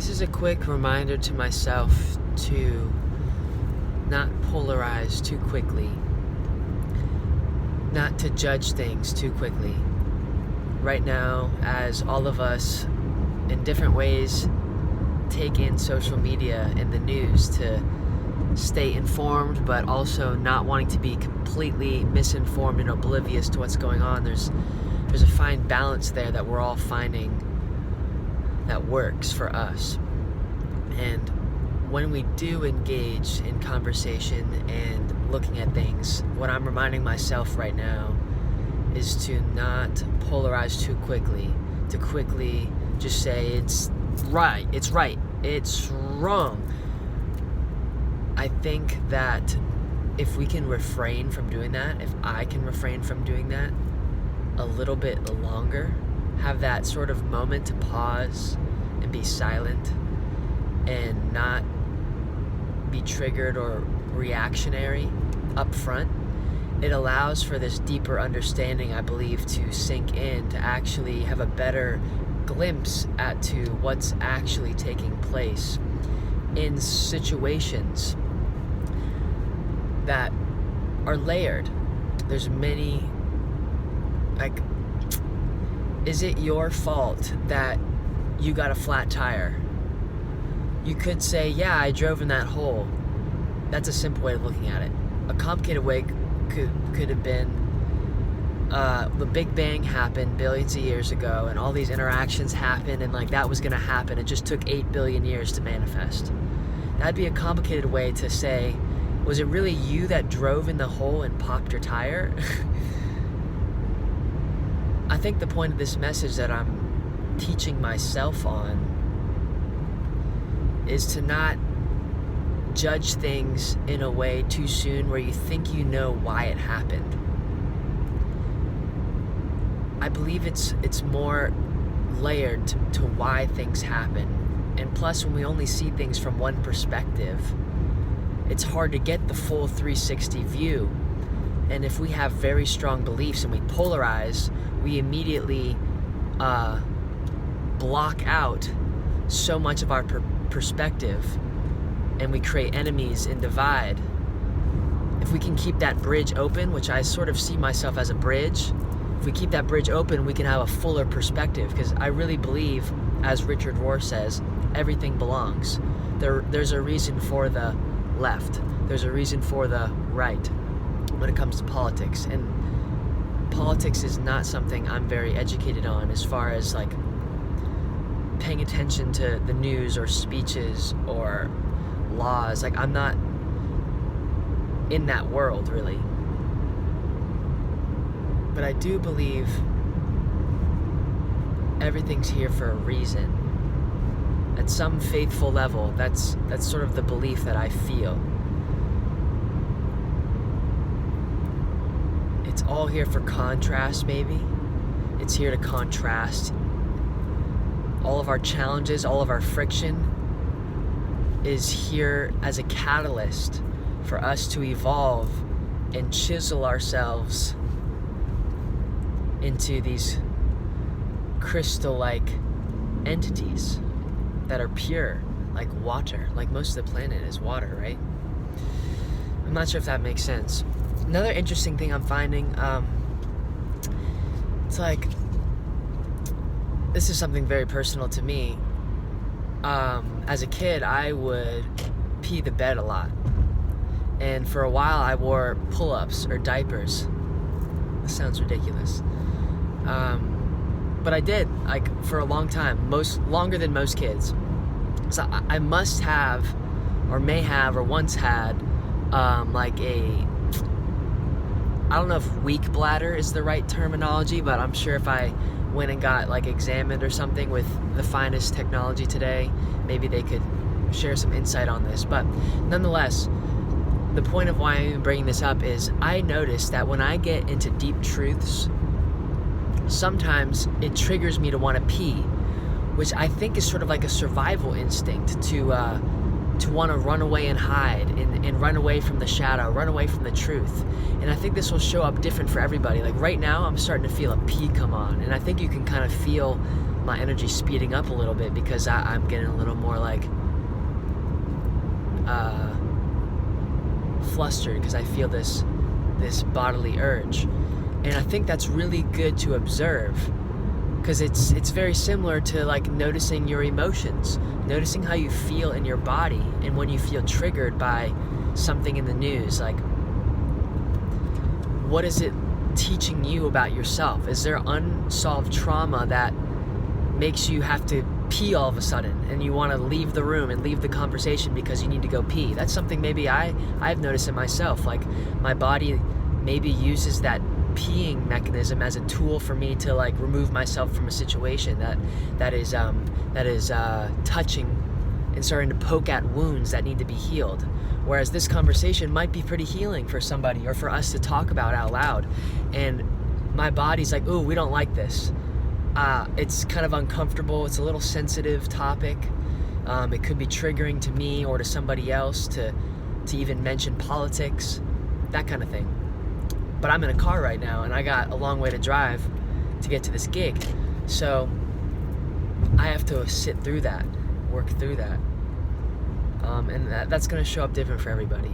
This is a quick reminder to myself to not polarize too quickly, not to judge things too quickly. Right now, as all of us in different ways take in social media and the news to stay informed, but also not wanting to be completely misinformed and oblivious to what's going on, there's a fine balance there that we're all finding that works for us. And when we do engage in conversation and looking at things, what I'm reminding myself right now is to not polarize too quickly, to quickly just say it's right, it's wrong. I think that if we can refrain from doing that, if I can refrain from doing that a little bit longer, have that sort of moment to pause and be silent and not be triggered or reactionary up front, it allows for this deeper understanding, I believe, to sink in, to actually have a better glimpse at to what's actually taking place in situations that are layered. There's many, is it your fault that you got a flat tire? You could say, yeah, I drove in that hole. That's a simple way of looking at it. A complicated way could have been the Big Bang happened billions of years ago, and all these interactions happened, and that was going to happen. It just took 8 billion years to manifest. That'd be a complicated way to say, was it really you that drove in the hole and popped your tire? I think the point of this message that I'm teaching myself on is to not judge things in a way too soon where you think you know why it happened. I believe it's more layered to why things happen. And plus, when we only see things from one perspective, it's hard to get the full 360 view. And if we have very strong beliefs and we polarize, we immediately block out so much of our perspective, and we create enemies and divide. If we can keep that bridge open, which I sort of see myself as a bridge, if we keep that bridge open, we can have a fuller perspective, because I really believe, as Richard Rohr says, everything belongs. There's a reason for the left. There's a reason for the right when it comes to politics. And politics is not something I'm very educated on as far as paying attention to the news or speeches or laws. I'm not in that world, really. But I do believe everything's here for a reason. At some faithful level, that's sort of the belief that I feel. It's all here for contrast, maybe. It's here to contrast. All of our challenges, all of our friction is here as a catalyst for us to evolve and chisel ourselves into these crystal-like entities that are pure, like water. Most of the planet is water, right? I'm not sure if that makes sense. Another interesting thing I'm finding, this is something very personal to me. As a kid, I would pee the bed a lot. And for a while, I wore pull-ups or diapers. This sounds ridiculous. But I did, for a long time, longer than most kids. So I must have, or may have, or once had, I don't know if weak bladder is the right terminology, but I'm sure if I went and got examined or something with the finest technology today, maybe they could share some insight on this. But nonetheless, the point of why I'm bringing this up is I notice that when I get into deep truths, sometimes it triggers me to want to pee, which I think is sort of like a survival instinct to want to run away and hide and run away from the shadow, run away from the truth. And I think this will show up different for everybody. Right now, I'm starting to feel a pee come on, and I think you can kind of feel my energy speeding up a little bit because I'm getting a little more like flustered because I feel this bodily urge. And I think that's really good to observe, because it's very similar to like noticing your emotions, noticing how you feel in your body, and when you feel triggered by something in the news, like what is it teaching you about yourself? Is there unsolved trauma that makes you have to pee all of a sudden and you want to leave the room and leave the conversation because you need to go pee? That's something maybe I've noticed in myself. Like my body maybe uses that peeing mechanism as a tool for me to like remove myself from a situation that is touching and starting to poke at wounds that need to be healed. Whereas this conversation might be pretty healing for somebody, or for us to talk about out loud, and my body's like, ooh, we don't like this. It's kind of uncomfortable. It's a little sensitive topic. It could be triggering to me or to somebody else to even mention politics, that kind of thing. But I'm in a car right now, and I got a long way to drive to get to this gig. So I have to sit through that, work through that. And that's going to show up different for everybody.